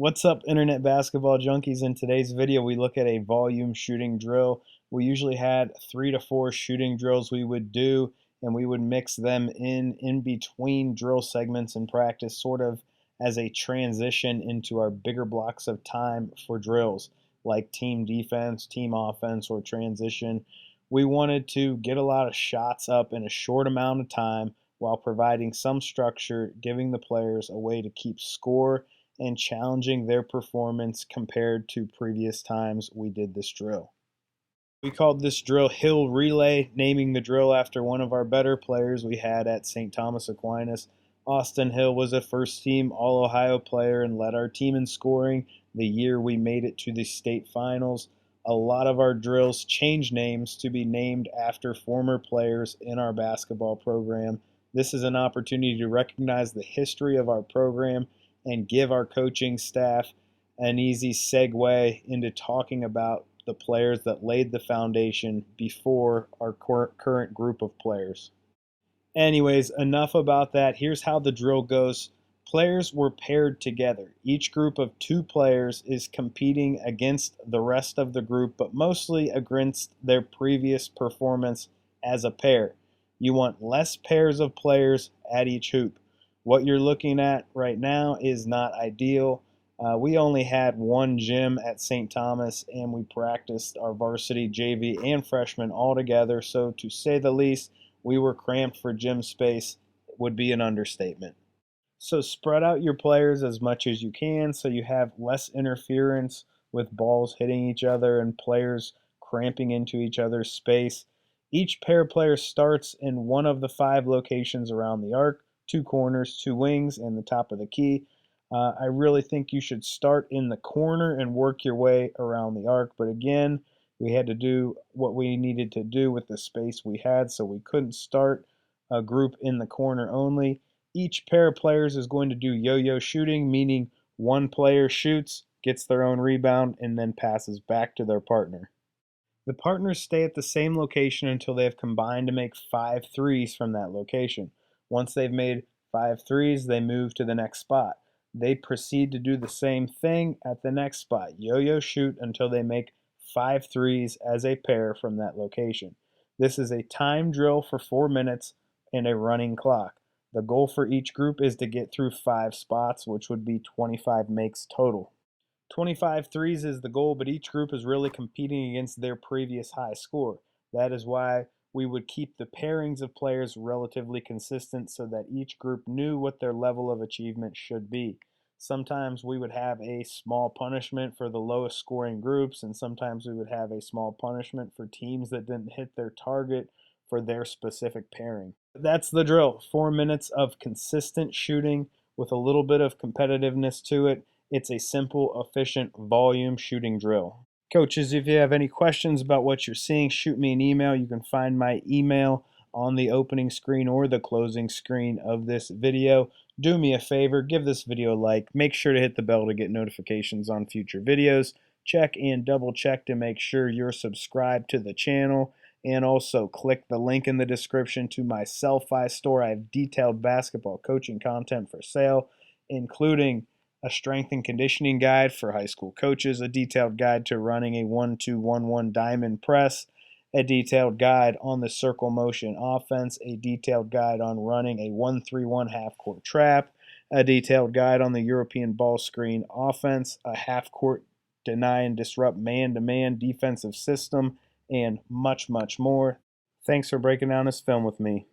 What's up, internet basketball junkies? In today's video, we look at a volume shooting drill. We usually had 3 to 4 shooting drills we would do, and we would mix them in between drill segments in practice, sort of as a transition into our bigger blocks of time for drills, like team defense, team offense, or transition. We wanted to get a lot of shots up in a short amount of time while providing some structure, giving the players a way to keep score and challenging their performance compared to previous times we did this drill. We called this drill Hill Relay, naming the drill after one of our better players we had at St. Thomas Aquinas. Austin Hill was a first-team All-Ohio player and led our team in scoring the year we made it to the state finals. A lot of our drills change names to be named after former players in our basketball program. This is an opportunity to recognize the history of our program and give our coaching staff an easy segue into talking about the players that laid the foundation before our current group of players. Anyways, enough about that. Here's how the drill goes. Players were paired together. Each group of 2 players is competing against the rest of the group, but mostly against their previous performance as a pair. You want less pairs of players at each hoop. What you're looking at right now is not ideal. We only had one gym at St. Thomas, and we practiced our varsity, JV, and freshmen all together, so to say the least, we were cramped for gym space would be an understatement. So spread out your players as much as you can so you have less interference with balls hitting each other and players cramping into each other's space. Each pair of players starts in one of the 5 locations around the arc: 2 corners, 2 wings, and the top of the key. I really think you should start in the corner and work your way around the arc. But again, we had to do what we needed to do with the space we had, so we couldn't start a group in the corner only. Each pair of players is going to do yo-yo shooting, meaning one player shoots, gets their own rebound, and then passes back to their partner. The partners stay at the same location until they have combined to make 5 threes from that location. Once they've made 5 threes, they move to the next spot. They proceed to do the same thing at the next spot. Yo-yo shoot until they make 5 threes as a pair from that location. This is a time drill for 4 minutes and a running clock. The goal for each group is to get through 5 spots, which would be 25 makes total. 25 threes is the goal, but each group is really competing against their previous high score. That is why we would keep the pairings of players relatively consistent so that each group knew what their level of achievement should be. Sometimes we would have a small punishment for the lowest scoring groups, and sometimes we would have a small punishment for teams that didn't hit their target for their specific pairing. That's the drill. 4 minutes of consistent shooting with a little bit of competitiveness to it. It's a simple, efficient volume shooting drill. Coaches, if you have any questions about what you're seeing, shoot me an email. You can find my email on the opening screen or the closing screen of this video. Do me a favor, give this video a like. Make sure to hit the bell to get notifications on future videos. Check and double check to make sure you're subscribed to the channel. And also click the link in the description to my Sellfy store. I have detailed basketball coaching content for sale, including a strength and conditioning guide for high school coaches, a detailed guide to running a 1-2-1-1 diamond press, a detailed guide on the circle motion offense, a detailed guide on running a 1-3-1 half-court trap, a detailed guide on the European ball screen offense, a half-court deny and disrupt man-to-man defensive system, and much, much more. Thanks for breaking down this film with me.